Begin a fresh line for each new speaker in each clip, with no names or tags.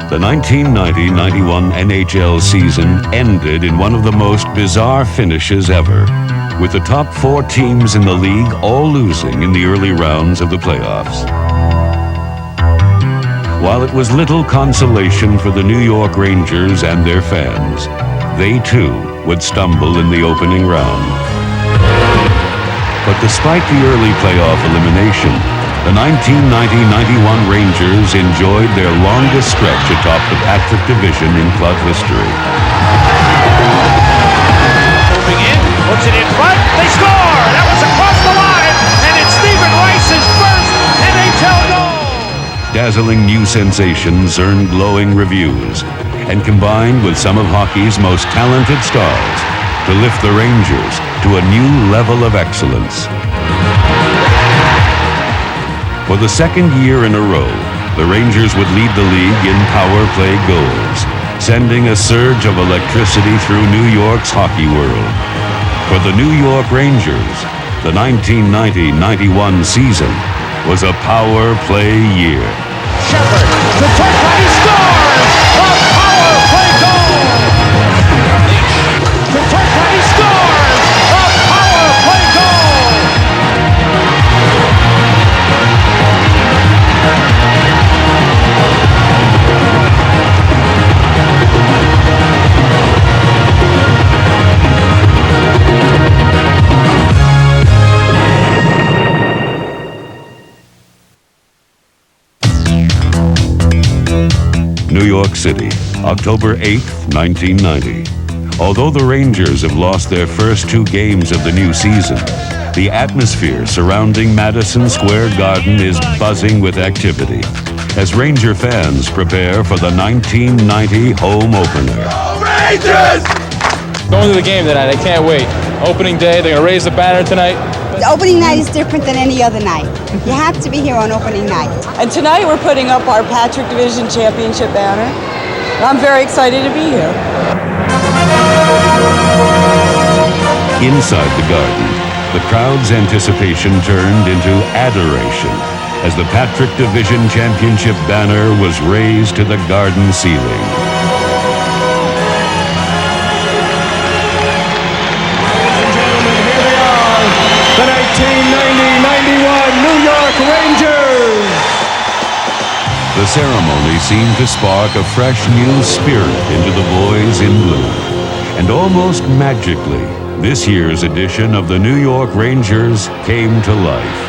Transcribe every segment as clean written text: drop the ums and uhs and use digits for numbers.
The 1990-91 NHL season ended in one of the most bizarre finishes ever, with the top 4 teams in the league all losing in the early rounds of the playoffs. While it was little consolation for the New York Rangers and their fans, they too would stumble in the opening round. But despite the early playoff elimination, the 1990-91 Rangers enjoyed their longest stretch atop the Patrick Division in club history.
Moving in, puts it in front, they score! That was across the line, and it's Stephen Rice's first NHL goal!
Dazzling new sensations earned glowing reviews and combined with some of hockey's most talented stars to lift the Rangers to a new level of excellence. For the second year in a row, the Rangers would lead the league in power play goals, sending a surge of electricity through New York's hockey world. For the New York Rangers, the 1990-91 season was a power play year.
Shepard, the Turcotte, he scores! A power play goal! The Turcotte, he scores! A power play goal!
New York City, October 8th, 1990. Although the Rangers have lost their first 2 games of the new season, the atmosphere surrounding Madison Square Garden is buzzing with activity as Ranger fans prepare for the 1990 home opener.
Rangers!
Going to the game tonight, I can't wait. Opening day, they're going to raise the banner tonight.
The opening night is different than any other night. You have to be here on opening night.
And tonight we're putting up our Patrick Division Championship banner. And I'm very excited to be here.
Inside the Garden, the crowd's anticipation turned into adoration as the Patrick Division Championship banner was raised to the Garden ceiling.
The 1990-91 New York Rangers!
The ceremony seemed to spark a fresh new spirit into the boys in blue. And almost magically, this year's edition of the New York Rangers came to life.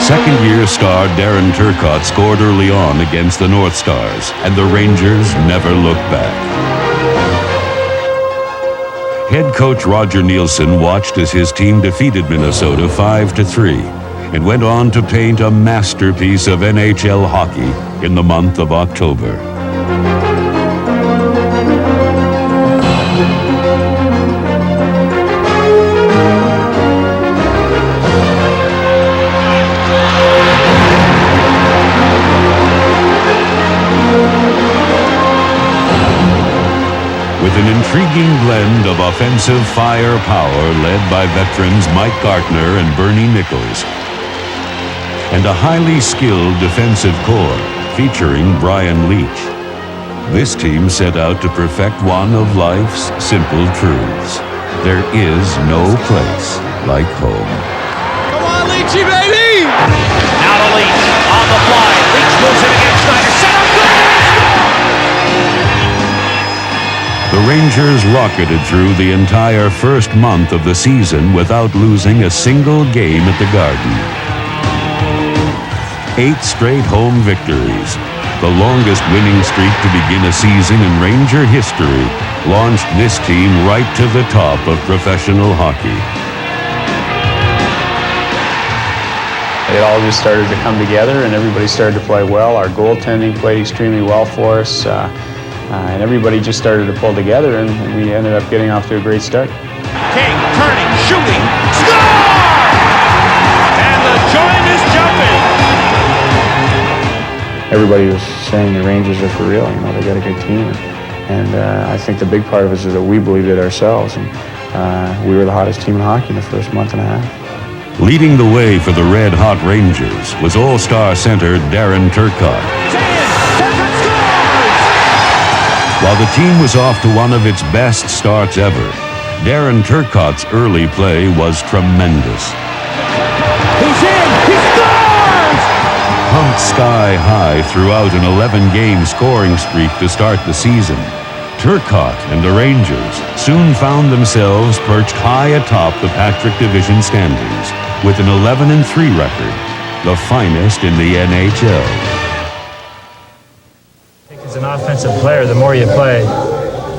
Second-year star Darren Turcotte scored early on against the North Stars, and the Rangers never looked back. Head coach Roger Nielsen watched as his team defeated Minnesota 5-3 and went on to paint a masterpiece of NHL hockey in the month of October. With an intriguing blend of offensive firepower led by veterans Mike Gartner and Bernie Nichols, and a highly skilled defensive core featuring Brian Leetch, this team set out to perfect one of life's simple truths. There is no place like home.
Come on, Leachy, baby! Now to Leach, on the fly. Leach moves it against Snyder. Set up,
The Rangers rocketed through the entire first month of the season without losing a single game at the Garden. 8 straight home victories, the longest winning streak to begin a season in Ranger history, launched this team right to the top of professional hockey.
It all just started to come together and everybody started to play well. Our goaltending played extremely well for us. And everybody just started to pull together, and we ended up getting off to a great start.
King turning, shooting, score! And the joint is jumping.
Everybody was saying the Rangers are for real. You know, they got a good team, and I think the big part of it is that we believed it ourselves, and we were the hottest team in hockey in the first month and a half.
Leading the way for the red-hot Rangers was all-star center Darren Turcotte. While the team was off to one of its best starts ever, Darren Turcotte's early play was tremendous.
He's in! He scores!
Pumped sky high throughout an 11-game scoring streak to start the season, Turcotte and the Rangers soon found themselves perched high atop the Patrick Division standings with an 11-3 record, the finest in the NHL.
As an offensive player, the more you play.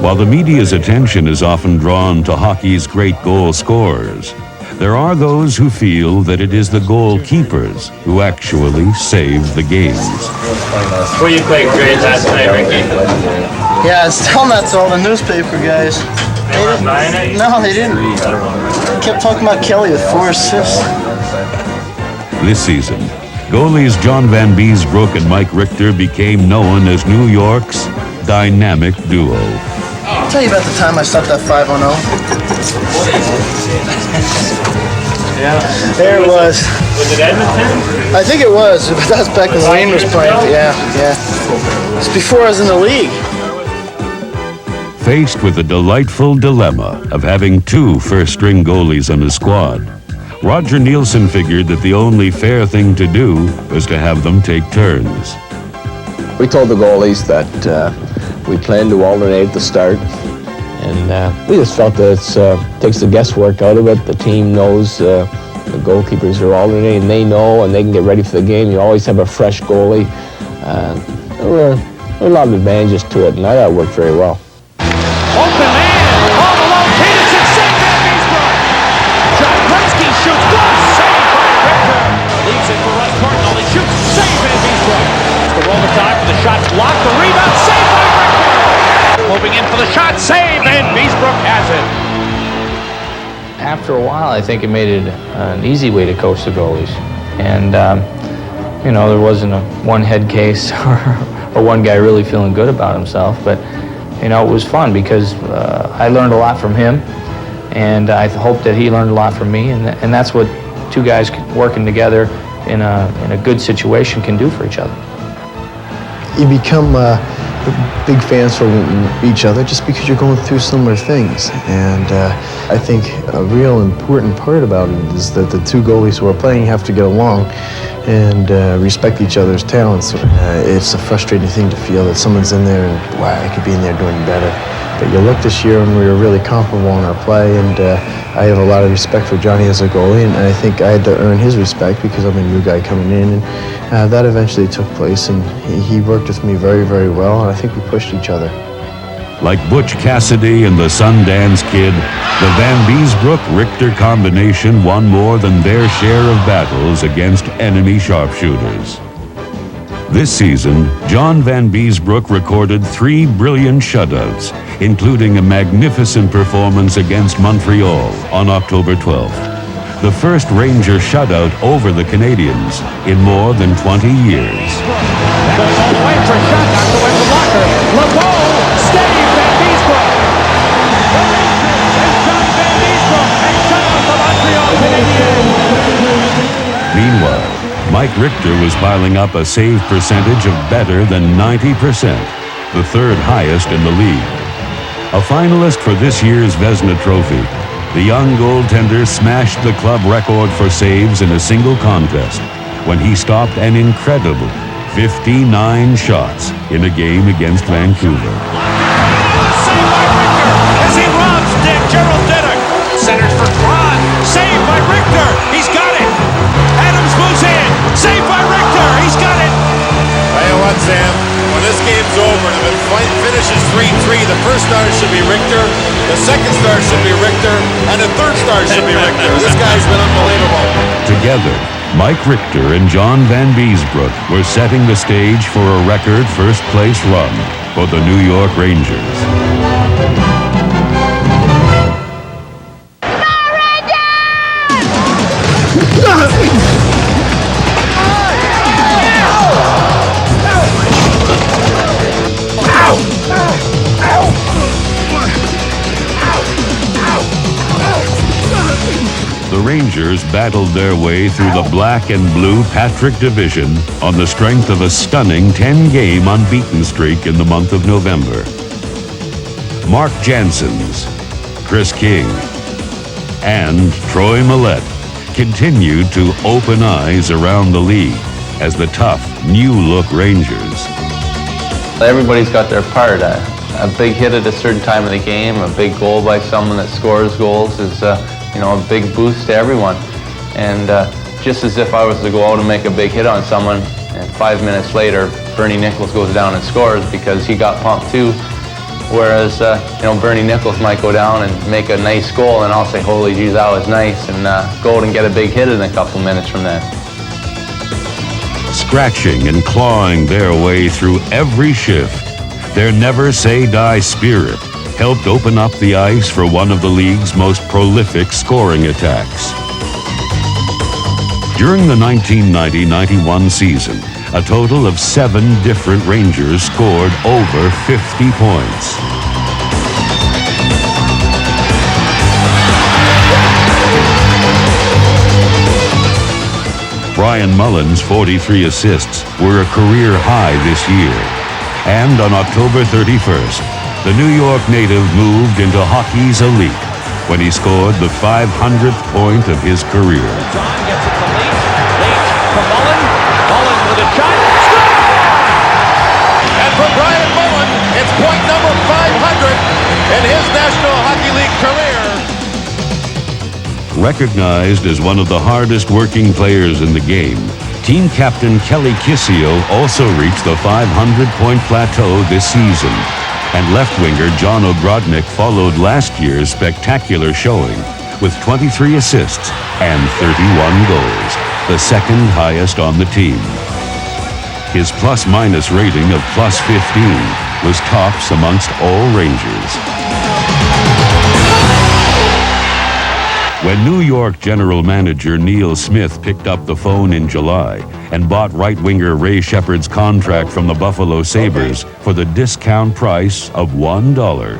While the media's attention is often drawn to hockey's great goal scorers, there are those who feel that it is the goalkeepers who actually save the games.
Well, you played great last night, Ricky.
Yeah, I was telling that to all the newspaper guys.
They weren't buying it?
No, they didn't. They kept talking about Kelly with 4 assists.
This season, goalies John Van Beesbrook and Mike Richter became known as New York's dynamic duo.
I'll tell you about the time I stopped that 5-on-0. Yeah, there it was.
Was it Edmonton?
I think it was, but that's back when Wayne was playing. Yeah. It's before I was in the league.
Faced with the delightful dilemma of having 2 first-string goalies on his squad, Roger Nielsen figured that the only fair thing to do was to have them take turns.
We told the goalies that we planned to alternate at the start, and we just felt that it takes the guesswork out of it. The team knows the goalkeepers are alternating, they know, and they can get ready for the game. You always have a fresh goalie. There were a lot of advantages to it, and I thought it worked very well.
Open man! All alone! Peterson saved Van Beesbrook! John Gretzky shoots! Glove saved by Richter! Leaves it for Russ Cardinal. He shoots! Saved Van Beesbrook! The roll the time for the shot blocked. The rebound saved by Richter! Moving in for the shot saved, and Beesbrook has it.
After a while, I think it made it an easy way to coach the goalies. And, you know, there wasn't a one-head case or one guy really feeling good about himself. But, you know, it was fun because I learned a lot from him. And I hope that he learned a lot from me. And that's what 2 guys working together in a good situation can do for each other.
You become big fans for each other just because you're going through similar things. And I think a real important part about it is that the 2 goalies who are playing have to get along and respect each other's talents. It's a frustrating thing to feel that someone's in there and, wow, I could be in there doing better. But you look this year and we were really comparable in our play, and I have a lot of respect for Johnny as a goalie, and I think I had to earn his respect because I'm a new guy coming in, and that eventually took place, and he worked with me very, very well, and I think we pushed each other.
Like Butch Cassidy and the Sundance Kid, the Van Beesbrook-Richter combination won more than their share of battles against enemy sharpshooters. This season, John Van Beesbrook recorded 3 brilliant shutouts, including a magnificent performance against Montreal on October 12th. The first Ranger shutout over the Canadiens in more than 20 years.
Goes all the way for a shot, knocked away from Locker. LeBeau saved Van Beesbrook. The Rangers and John Van Beesbrook and shut out the Montreal Canadiens.
Meanwhile, Mike Richter was piling up a save percentage of better than 90%, the 3rd highest in the league. A finalist for this year's Vezina Trophy, the young goaltender smashed the club record for saves in a single contest when he stopped an incredible 59 shots in a game against Vancouver.
Saved by Richter as he robs Dick. Gerald Diddick centers for Kron. Saved by Richter. He's got it. Adams moves in. Saved by Richter. He's got it.
Tell you what, Sam. When this game's over and if it finishes 3-3, the first star should be Richter, the second star should be Richter, and the third star should be Richter. This guy's been unbelievable.
Together, Mike Richter and John Van Beesbrook were setting the stage for a record first-place run for the New York Rangers. The Rangers Rangers battled their way through the black and blue Patrick Division on the strength of a stunning 10-game unbeaten streak in the month of November. Mark Janssens, Chris King, and Troy Millette continued to open eyes around the league as the tough, new-look Rangers.
Everybody's got their part. A big hit at a certain time of the game, a big goal by someone that scores goals is, a big boost to everyone. And just as if I was to go out and make a big hit on someone, and 5 minutes later, Bernie Nichols goes down and scores because he got pumped too. Whereas, Bernie Nichols might go down and make a nice goal, and I'll say, holy geez, that was nice, and go out and get a big hit in a couple minutes from that.
Scratching and clawing their way through every shift, their never-say-die spirit helped open up the ice for one of the league's most prolific scoring attacks. During the 1990-91 season, a total of 7 different Rangers scored over 50 points. Brian Mullen's 43 assists were a career high this year. And on October 31st, the New York native moved into hockey's elite when he scored the 500th point of his career.
John gets it to Leach. Leach from Mullen. Mullen with a shot. Score!
And for Brian Mullen, it's point number 500 in his National Hockey League career.
Recognized as one of the hardest working players in the game, team captain Kelly Kissio also reached the 500-point plateau this season, and left winger John Ogrodnik followed last year's spectacular showing with 23 assists and 31 goals, the second highest on the team. His plus-minus rating of plus 15 was tops amongst all Rangers. When New York general manager Neil Smith picked up the phone in July and bought right winger Ray Sheppard's contract from the Buffalo Sabres for the discount price of $1,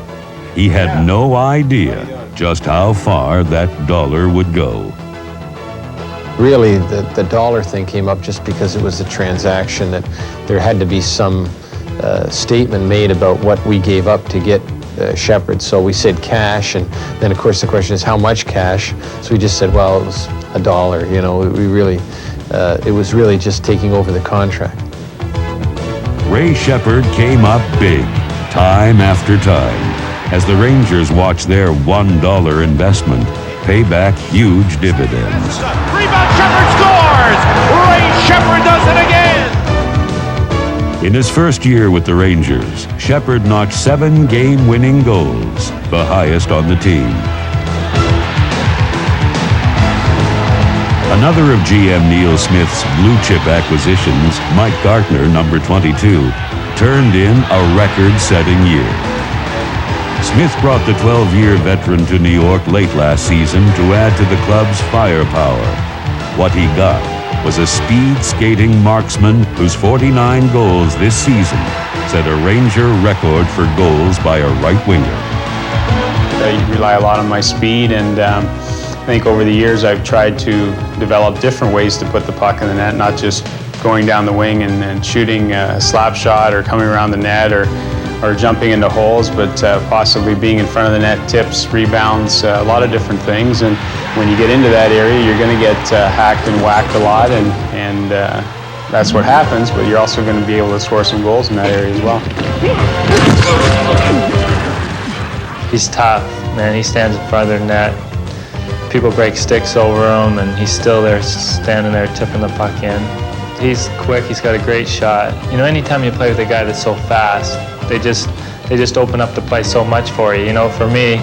he had no idea just how far that dollar would go.
Really, the dollar thing came up just because it was a transaction that there had to be some statement made about what we gave up to get Sheppard. So we said cash, and then of course the question is how much cash. So we just said, well, it was $1. We really, it was really just taking over the contract.
Ray Sheppard came up big, time after time, as the Rangers watched their $1 investment pay back huge dividends.
Rebound, Sheppard scores! Ray Sheppard does it again!
In his first year with the Rangers, Sheppard notched 7 game-winning goals, the highest on the team. Another of GM Neil Smith's blue-chip acquisitions, Mike Gartner, number 22, turned in a record-setting year. Smith brought the 12-year veteran to New York late last season to add to the club's firepower. What he got was a speed-skating marksman whose 49 goals this season set a Ranger record for goals by a right winger.
I rely a lot on my speed, and I think over the years I've tried to develop different ways to put the puck in the net, not just going down the wing and shooting a slap shot or coming around the net or jumping into holes, but possibly being in front of the net, tips, rebounds, a lot of different things. And when you get into that area, you're going to get hacked and whacked a lot, and that's what happens, but you're also going to be able to score some goals in that area as well.
He's tough, man. He stands in front of their net. People break sticks over him, and he's still there, standing there, tipping the puck in. He's quick. He's got a great shot. Anytime you play with a guy that's so fast, they just open up the play so much for you. For me,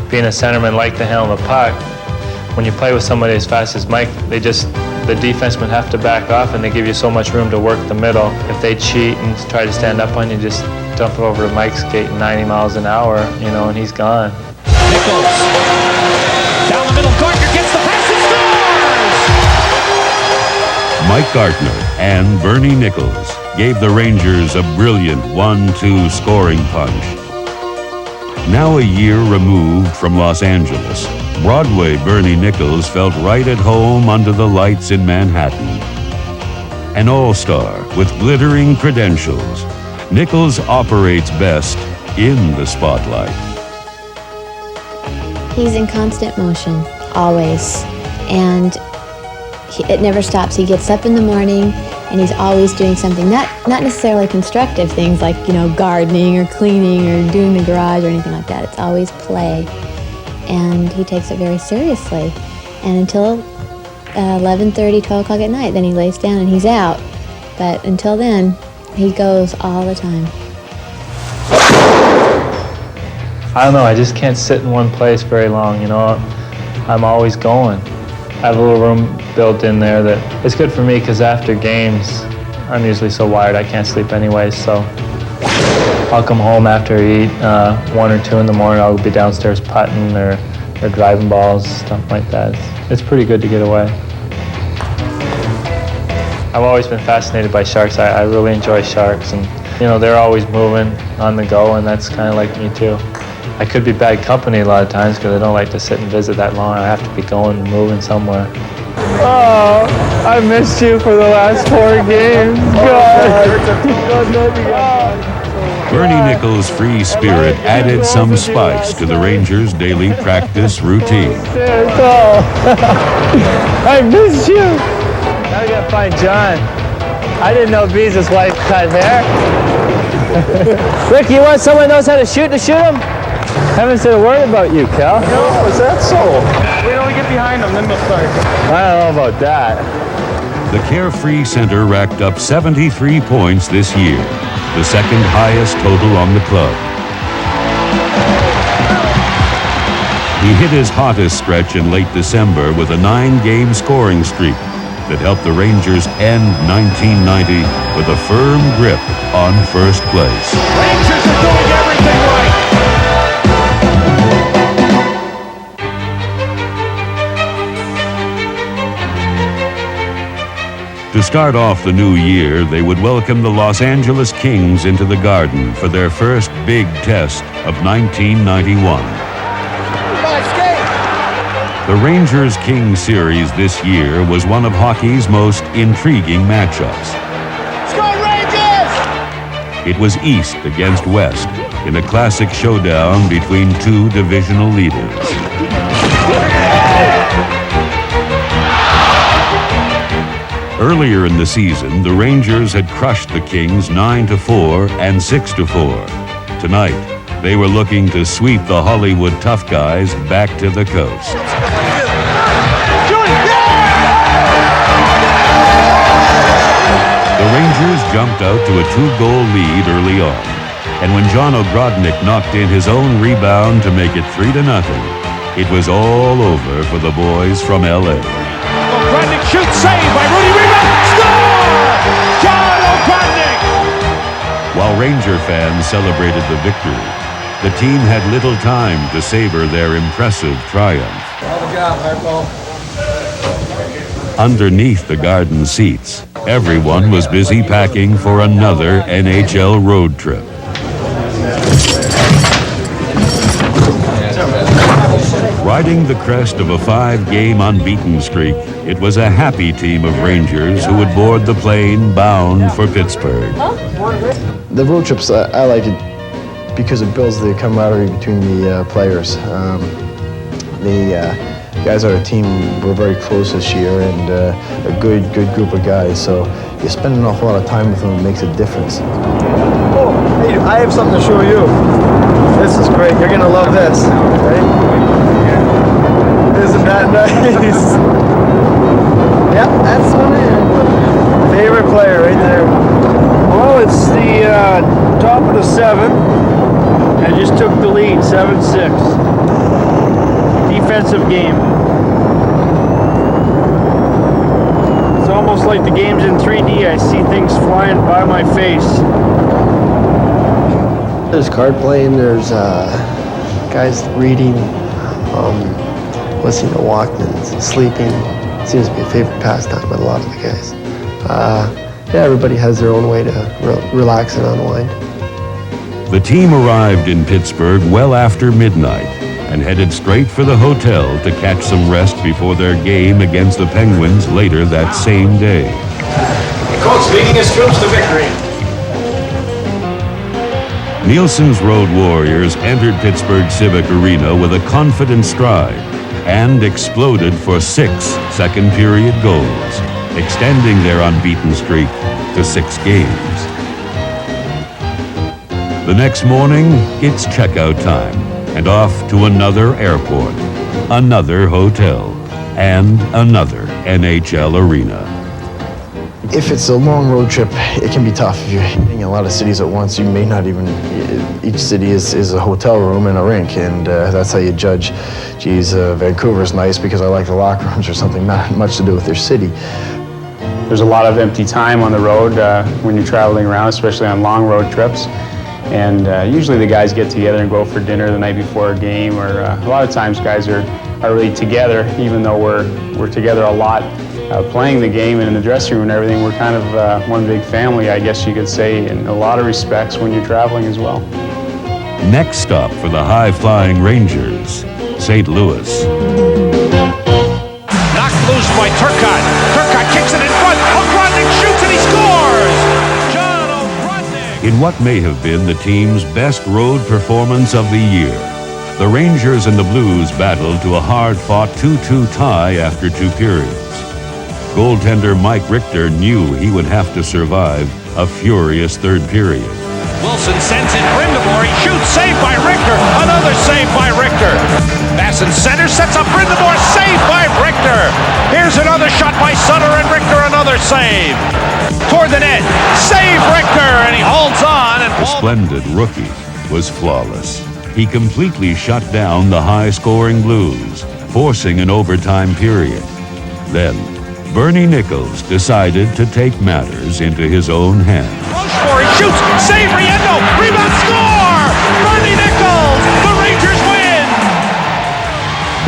being a centerman, like to handle the puck. When you play with somebody as fast as Mike, the defensemen have to back off, and they give you so much room to work the middle. If they cheat and try to stand up on you, just dump it over to Mike skating 90 miles an hour, and he's gone.
Nichols down the middle. Gartner gets the pass and scores!
Mike Gartner and Bernie Nichols gave the Rangers a brilliant 1-2 scoring punch. Now a year removed from Los Angeles, Broadway Bernie Nichols felt right at home under the lights in Manhattan. An all-star with glittering credentials, Nichols operates best in the spotlight.
He's in constant motion, always, and it never stops. He gets up in the morning and he's always doing something, not necessarily constructive things like, gardening or cleaning or doing the garage or anything like that. It's always play, and he takes it very seriously. And until 11:30, 12 o'clock at night, then he lays down and he's out. But until then, he goes all the time.
I don't know, I just can't sit in one place very long, I'm always going. I have a little room built in there that it's good for me because after games, I'm usually so wired I can't sleep anyway, so I'll come home after I eat 1 or 2 in the morning. I'll be downstairs putting or driving balls, stuff like that. It's pretty good to get away. I've always been fascinated by sharks. I really enjoy sharks, and they're always moving on the go, and that's kind of like me too. I could be bad company a lot of times because I don't like to sit and visit that long. I have to be going and moving somewhere. Oh, I missed you for the last 4 games.
Bernie Nichols' free spirit added some spice to the Rangers' daily practice routine.
I missed you. Now I gotta find John. I didn't know Bees' wife cut hair. Rick, you want someone who knows how to shoot him? Haven't said a word about you, Cal.
No, is that so? We don't get behind them, then they'll start.
I don't know about that.
The Carefree Center racked up 73 points this year, the second highest total on the club. He hit his hottest stretch in late December with a 9-game scoring streak that helped the Rangers end 1990 with a firm grip on first place.
Rangers are doing everything right.
To start off the new year, they would welcome the Los Angeles Kings into the Garden for their first big test of 1991. The Rangers-Kings series this year was one of hockey's most intriguing matchups.
Score Rangers!
It was East against West in a classic showdown between 2 divisional leaders. Earlier in the season, the Rangers had crushed the Kings 9-4 and 6-4. Tonight, they were looking to sweep the Hollywood tough guys back to the coast. The Rangers jumped out to a 2-goal lead early on, and when John Ogrodnik knocked in his own rebound to make it 3-0, it was all over for the boys from L.A.
Ogrodnik shoots, saved by Rudy, rebound, score! John Ogrodnik!
While Ranger fans celebrated the victory, the team had little time to savor their impressive triumph.
Good job, Harpo.
Underneath the Garden seats, everyone was busy packing for another NHL road trip. Riding the crest of a 5-game unbeaten streak, it was a happy team of Rangers who would board the plane bound for Pittsburgh.
The road trips, I like it because it builds the camaraderie between the players. The guys on our team were very close this year, and a good group of guys. So you spend an awful lot of time with them, it makes a difference.
Oh, hey, I have something to show you. This is great. You're gonna love this. Right? Isn't that nice? Yep, that's one of your favorite player right there. Well, it's the top of the 7th. I just took the lead, 7-6. Defensive game. It's almost like the game's in 3D. I see things flying by my face.
There's card playing, there's guys reading, listening to Walkmans, sleeping. Seems to be a favorite pastime with a lot of the guys. Yeah, everybody has their own way to relax and unwind.
The team arrived in Pittsburgh well after midnight, and headed straight for the hotel to catch some rest before their game against the Penguins later that same day.
The Colts leading his troops to victory.
Nielsen's Road Warriors entered Pittsburgh Civic Arena with a confident stride and exploded for 6 second-period goals, extending their unbeaten streak to 6 games. The next morning, it's checkout time, and off to another airport, another hotel, and another NHL arena.
If it's a long road trip, it can be tough. If you're hitting a lot of cities at once, you may not even, each city is a hotel room and a rink, and that's how you judge, geez, Vancouver's nice because I like the locker rooms or something, not much to do with their city.
There's a lot of empty time on the road when you're traveling around, especially on long road trips. And usually the guys get together and go for dinner the night before a game, or a lot of times guys are really together, even though we're together a lot playing the game and in the dressing room and everything. We're kind of one big family, I guess you could say, in a lot of respects when you're traveling as well.
Next stop for the high-flying Rangers, St. Louis.
Knocked loose by Turcotte. Turcotte kicks it in front. O'Grodnik shoots and he scores! John O'Grodnik!
In what may have been the team's best road performance of the year, the Rangers and the Blues battled to a hard-fought 2-2 tie after 2 periods. Goaltender Mike Richter knew he would have to survive a furious 3rd period.
Wilson sends in Brindamore. He shoots. Saved by Richter. Another save by Richter. Basson center sets up Brindamore. Saved by Richter. Here's another shot by Sutter, and Richter another save. Toward the net. Save Richter, and he holds on. And
The splendid rookie was flawless. He completely shut down the high-scoring Blues, forcing an overtime period. Then, Bernie Nichols decided to take matters into his own hands.
Rochefort, he shoots. Save Riendo. Rebound, score! Bernie Nichols. The Rangers win.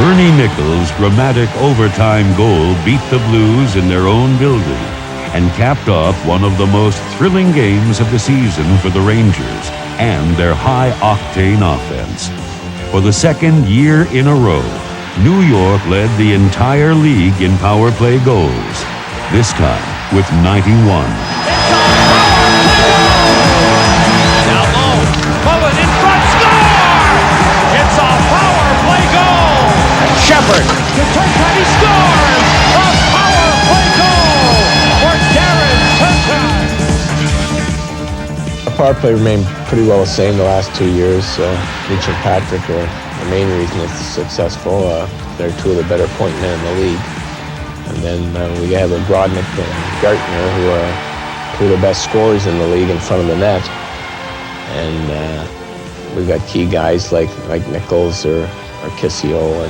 Bernie Nichols' dramatic overtime goal beat the Blues in their own building and capped off one of the most thrilling games of the season for the Rangers and their high-octane offense. For the 2nd year in a row, New York led the entire league in power play goals, this time with 91.
Now low. Mullen in front. Score! It's a power play goal. And Shepard to Turcotte. He scores! A power play goal for Darren Turcotte.
Our power play remained pretty well the same the last 2 years. Leach and Patrick are the main reason it's successful. They're 2 of the better point men in the league. And then we have Grodnik and Gartner, who are 2 of the best scorers in the league in front of the net. And we've got key guys like Nichols or Kissio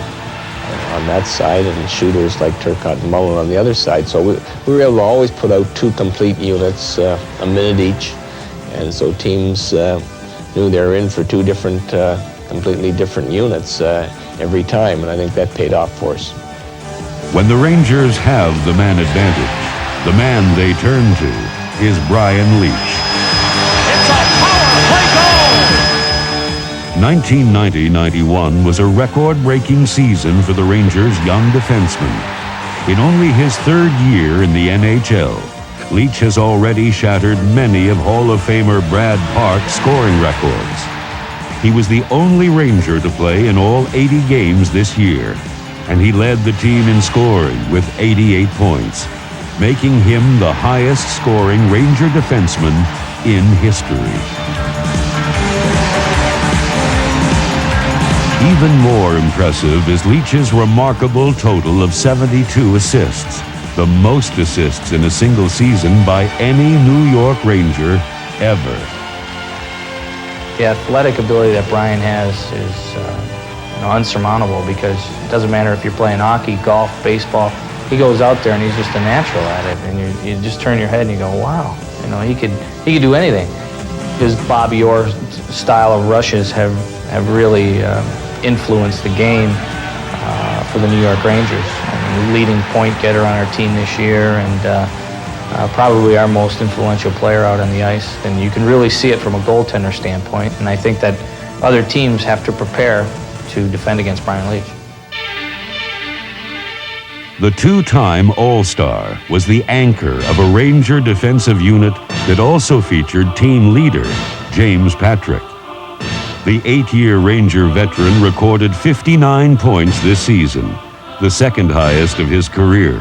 on that side, and shooters like Turcotte and Mullen on the other side. So we were able to always put out 2 complete units, a minute each. And so teams knew they were in for 2 different, completely different units every time, and I think that paid off for us.
When the Rangers have the man advantage, the man they turn to is Brian Leetch.
It's a power play goal!
1990-91 was a record-breaking season for the Rangers' young defenseman. In only his 3rd year in the NHL, Leetch has already shattered many of Hall of Famer Brad Park's scoring records. He was the only Ranger to play in all 80 games this year, and he led the team in scoring with 88 points, making him the highest-scoring Ranger defenseman in history. Even more impressive is Leetch's remarkable total of 72 assists, the most assists in a single season by any New York Ranger ever.
The athletic ability that Brian has is unsurmountable, because it doesn't matter if you're playing hockey, golf, baseball. He goes out there and he's just a natural at it, and you just turn your head and you go, wow, he could do anything. His Bobby Orr style of rushes have really influenced the game for the New York Rangers. Leading point getter on our team this year, and probably our most influential player out on the ice. And you can really see it from a goaltender standpoint, and I think that other teams have to prepare to to defend against Brian Leetch.
The two-time All-Star was the anchor of a Ranger defensive unit that also featured team leader James Patrick. The 8-year Ranger veteran recorded 59 points this season, the second highest of his career.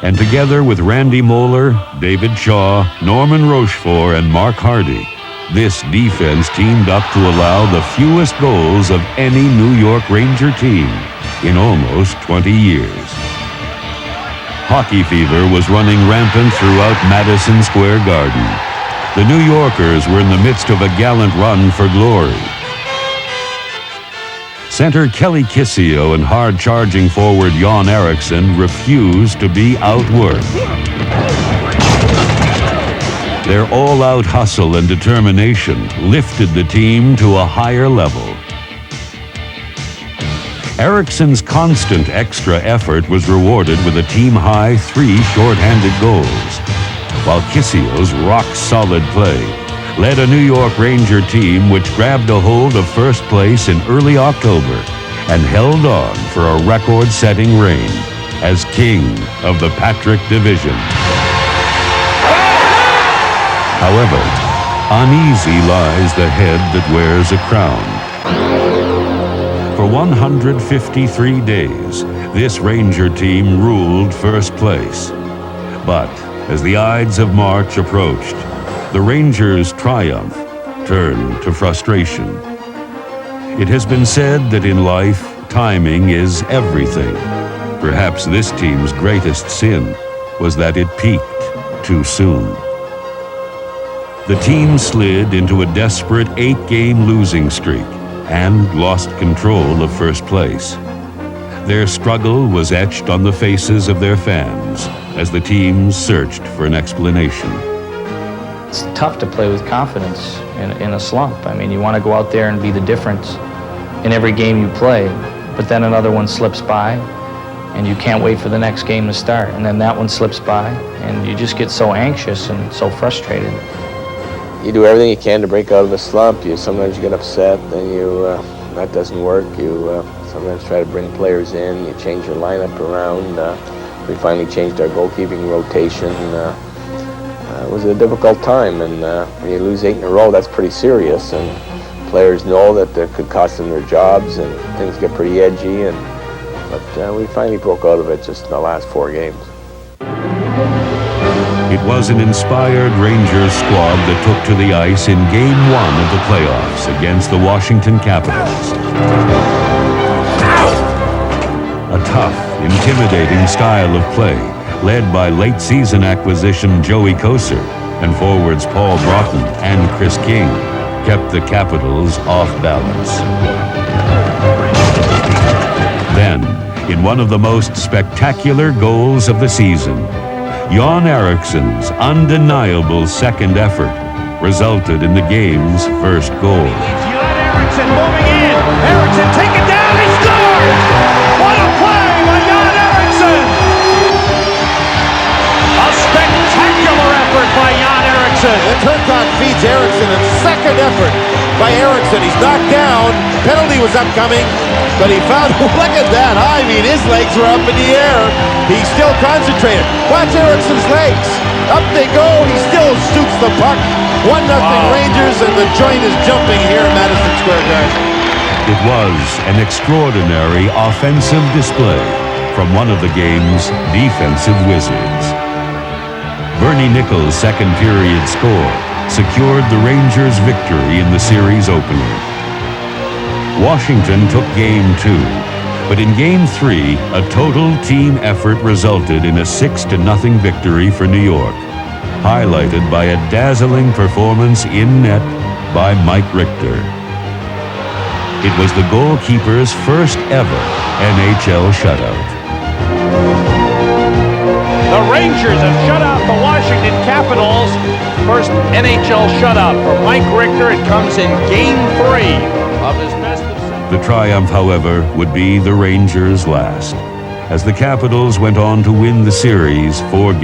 And together with Randy Moeller, David Shaw, Norman Rochefort, and Mark Hardy, this defense teamed up to allow the fewest goals of any New York Ranger team in almost 20 years. Hockey fever was running rampant throughout Madison Square Garden. The New Yorkers were in the midst of a gallant run for glory. Center Kelly Kissio and hard-charging forward Jan Eriksson refused to be outworked. Their all-out hustle and determination lifted the team to a higher level. Eriksson's constant extra effort was rewarded with a team-high 3 shorthanded goals, while Kissio's rock-solid play led a New York Ranger team which grabbed a hold of first place in early October and held on for a record-setting reign as king of the Patrick Division. However, uneasy lies the head that wears a crown. For 153 days, this Ranger team ruled first place. But as the Ides of March approached, the Rangers' triumph turned to frustration. It has been said that in life, timing is everything. Perhaps this team's greatest sin was that it peaked too soon. The team slid into a desperate 8-game losing streak and lost control of first place. Their struggle was etched on the faces of their fans as the team searched for an explanation.
It's tough to play with confidence in a slump. I mean, you want to go out there and be the difference in every game you play, but then another one slips by, and you can't wait for the next game to start, and then that one slips by, and you just get so anxious and so frustrated.
You do everything you can to break out of a slump. Sometimes you get upset, then that doesn't work. You sometimes try to bring players in. You change your lineup around. We finally changed our goalkeeping rotation. It was a difficult time, and when you lose 8 in a row, that's pretty serious. And players know that it could cost them their jobs, and things get pretty edgy. But we finally broke out of it just in the last 4 games.
It was an inspired Rangers squad that took to the ice in Game 1 of the playoffs against the Washington Capitals. A tough, intimidating style of play, led by late-season acquisition Joey Kocur and forwards Paul Broughton and Chris King, kept the Capitals off balance. Then, in one of the most spectacular goals of the season, Jan Eriksson's undeniable second effort resulted in the game's first goal.
Jan Eriksson moving in. Eriksson taken down. He scores! What a play by Jan Eriksson! A spectacular effort by Jan Eriksson.
And Turcotte feeds Eriksson, a second effort by Eriksson. He's knocked down. Penalty was upcoming, but he found, look at that. I mean, his legs were up in the air. He's still concentrated. Watch Eriksson's legs. Up they go. He still shoots the puck. 1-0 Rangers, and the joint is jumping here in Madison Square Garden.
It was an extraordinary offensive display from one of the game's defensive wizards. Bernie Nicholls' second period score secured the Rangers' victory in the series opener. Washington took Game 2, but in Game 3, a total team effort resulted in a 6-0 victory for New York, highlighted by a dazzling performance in net by Mike Richter. It was the goalkeeper's first ever NHL shutout.
The Rangers have shut out the Washington Capitals. First NHL shutout for Mike Richter. It comes in Game 3 of his best of 7.
The triumph, however, would be the Rangers' last, as the Capitals went on to win the series 4-2.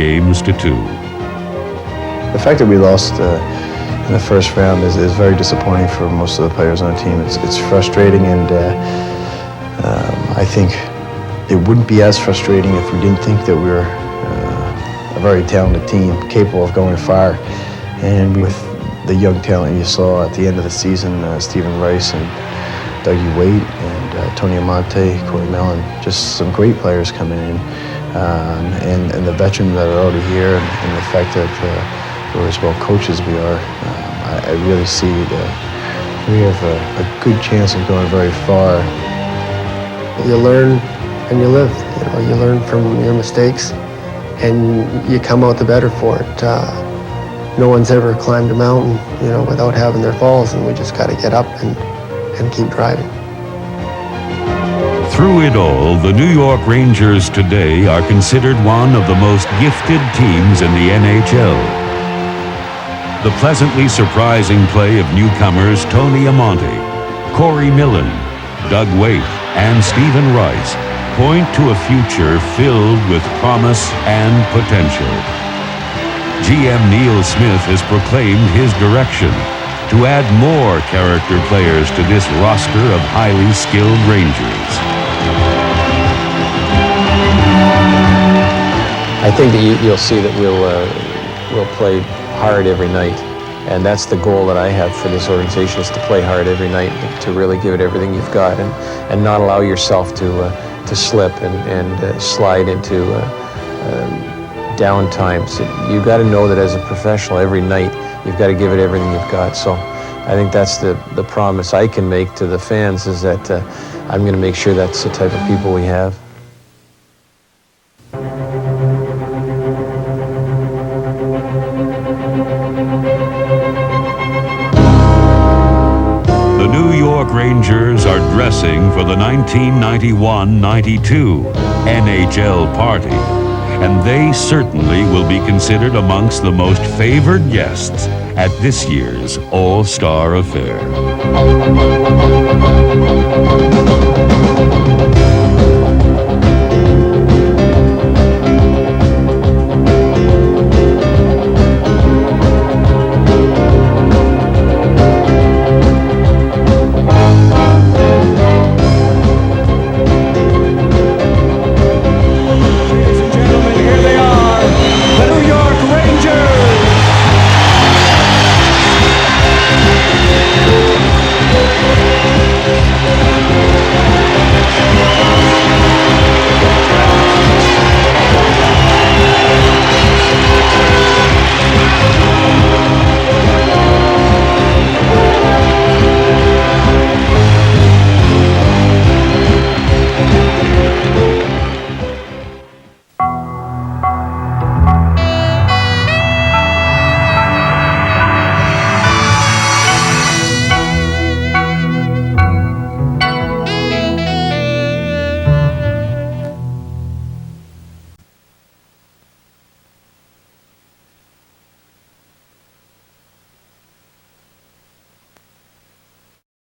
The fact that we lost in the first round is very disappointing for most of the players on the team. It's frustrating, and I think it wouldn't be as frustrating if we didn't think that we were a very talented team, capable of going far. And with the young talent you saw at the end of the season, Stephen Rice and Dougie Waite and Tony Amonte, Corey Mellon, just some great players coming in. And the veterans that are already here, and the fact that we're as well coached as we are, I really see that we have a good chance of going very far.
You learn and you live. You know, you learn from your mistakes, and you come out the better for it. No one's ever climbed a mountain, you know, without having their falls, and we just got to get up and keep driving.
Through it all, the New York Rangers today are considered one of the most gifted teams in the NHL. The pleasantly surprising play of newcomers Tony Amonte, Corey Mellon, Doug Waite, and Stephen Rice point to a future filled with promise and potential. GM Neil Smith has proclaimed his direction to add more character players to this roster of highly skilled Rangers.
I think that you'll see that we'll play hard every night, and that's the goal that I have for this organization, is to play hard every night, to really give it everything you've got, and not allow yourself to slip and slide into down times. You've got to know that as a professional, every night you've got to give it everything you've got. So I think that's the promise I can make to the fans, is that I'm going to make sure that's the type of people we have.
The New York Rangers are dressing for the 1991-92 NHL party, and they certainly will be considered amongst the most favored guests at this year's All-Star Affair.